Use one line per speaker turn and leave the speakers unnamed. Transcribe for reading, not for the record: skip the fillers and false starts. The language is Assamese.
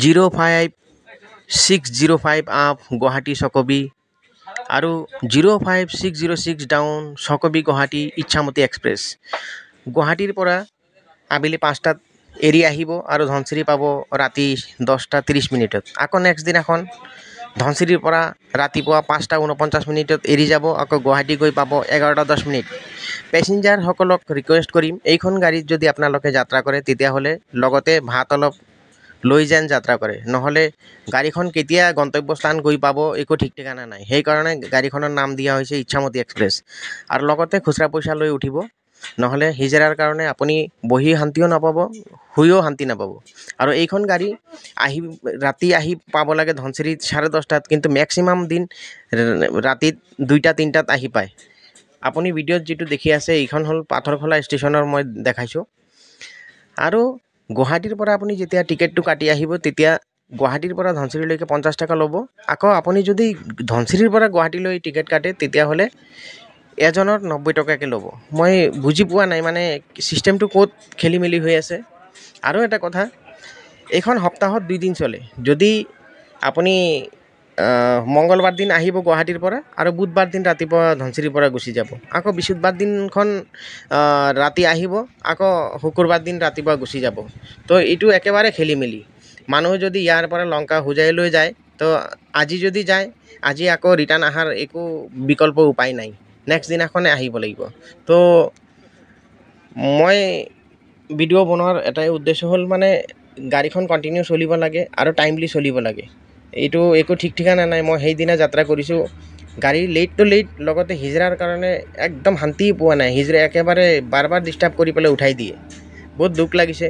05,605 আপ গুৱাহাটী চকবি আৰু 05,606 ডাউন চকবি গুৱাহাটী ইচ্ছামতি এক্সপ্ৰেছ গুৱাহাটীৰ পৰা আবেলি 5টাত এৰি আহিব আৰু ধনচিৰি পাব ৰাতি 10:30 আকৌ নেক্সট দিনাখন ধনচিৰিৰ পৰা ৰাতিপুৱা 5:49 এৰি যাব আকৌ গুৱাহাটী গৈ পাব 11:10 পেছেঞ্জাৰসকলক ৰিকুৱেষ্ট কৰিম এইখন গাড়ীত যদি আপোনালোকে যাত্ৰা কৰে তেতিয়াহ'লে লগতে ভাত অলপ লৈ যেন যাত্ৰা কৰে নহ'লে গাড়ীখন কেতিয়া গন্তব্যস্থান গৈ পাব একো ঠিক ঠিকানা নাই সেইকাৰণে গাড়ীখনৰ নাম দিয়া হৈছে ইচ্ছামতি এক্সপ্ৰেছ আৰু লগতে খুচৰা পইচা লৈ উঠিব নহ'লে হিজৰাৰ কাৰণে আপুনি বহি শান্তিও নাপাব শুইও শান্তি নাপাব আৰু এইখন গাড়ী ৰাতি আহি পাব লাগে ধনচিৰিত 10:30 কিন্তু মেক্সিমাম দিন ৰাতি 2টা-3টাত আহি পায় আপুনি ভিডিঅ'ত যেটো দেখি আছে এইখন হল পাথৰখলা ষ্টেচনৰ মই দেখাইছো আৰু গুৱাহাটীৰ পৰা আপুনি যেতিয়া টিকেটটো কাটি আহিব তেতিয়া গুৱাহাটীৰ পৰা ধনচিৰিলৈকে 50 টকা ল'ব আকৌ আপুনি যদি ধনচিৰিৰ পৰা গুৱাহাটীলৈ টিকেট কাটে তেতিয়াহ'লে এজনৰ 90 টকাকে ল'ব মই বুজি পোৱা নাই মানে সিস্টেমটো ক'ত খেলি মেলি হৈ আছে আৰু এটা কথা এইখন সপ্তাহত 2 দিন চলে যদি আপুনি মঙ্গলবাৰ দিন আহিব গুৱাহাটীৰ পৰা আৰু বুধবাৰ দিন ৰাতিপুৱা ধনচিৰিৰ পৰা গুচি যাব আকৌ বৃহস্পতিবাৰ দিনখন ৰাতি আহিব আকৌ শুকুৰবাৰ দিন ৰাতিপুৱা গুচি যাব তো এইটো একেবাৰে খেলি মেলি মানুহ যদি ইয়াৰ পৰা লংকা হুজাই লৈ যায় তো আজি যদি যায় আজি আকৌ ৰিটাৰ্ণ আহাৰ একো বিকল্প উপায় নাই নেক্সট দিনাখনে আহিব লাগিব তো মই ভিডিঅ' বনোৱাৰ এটাই উদ্দেশ্য হ'ল মানে গাড়ীখন কন্টিনিউ চলিব লাগে আৰু টাইমলি চলিব লাগে এইটো একো ঠিক ঠিকানা নাই মই সেইদিনা যাত্ৰা কৰিছোঁ গাড়ী লেট টু লেট লগতে হিজৰাৰ কাৰণে একদম শান্তি পোৱা নাই হিজৰা একেবাৰে বাৰ বাৰ ডিষ্টাৰ্ব কৰি পেলাই উঠাই দিয়ে বহুত দুখ লাগিছে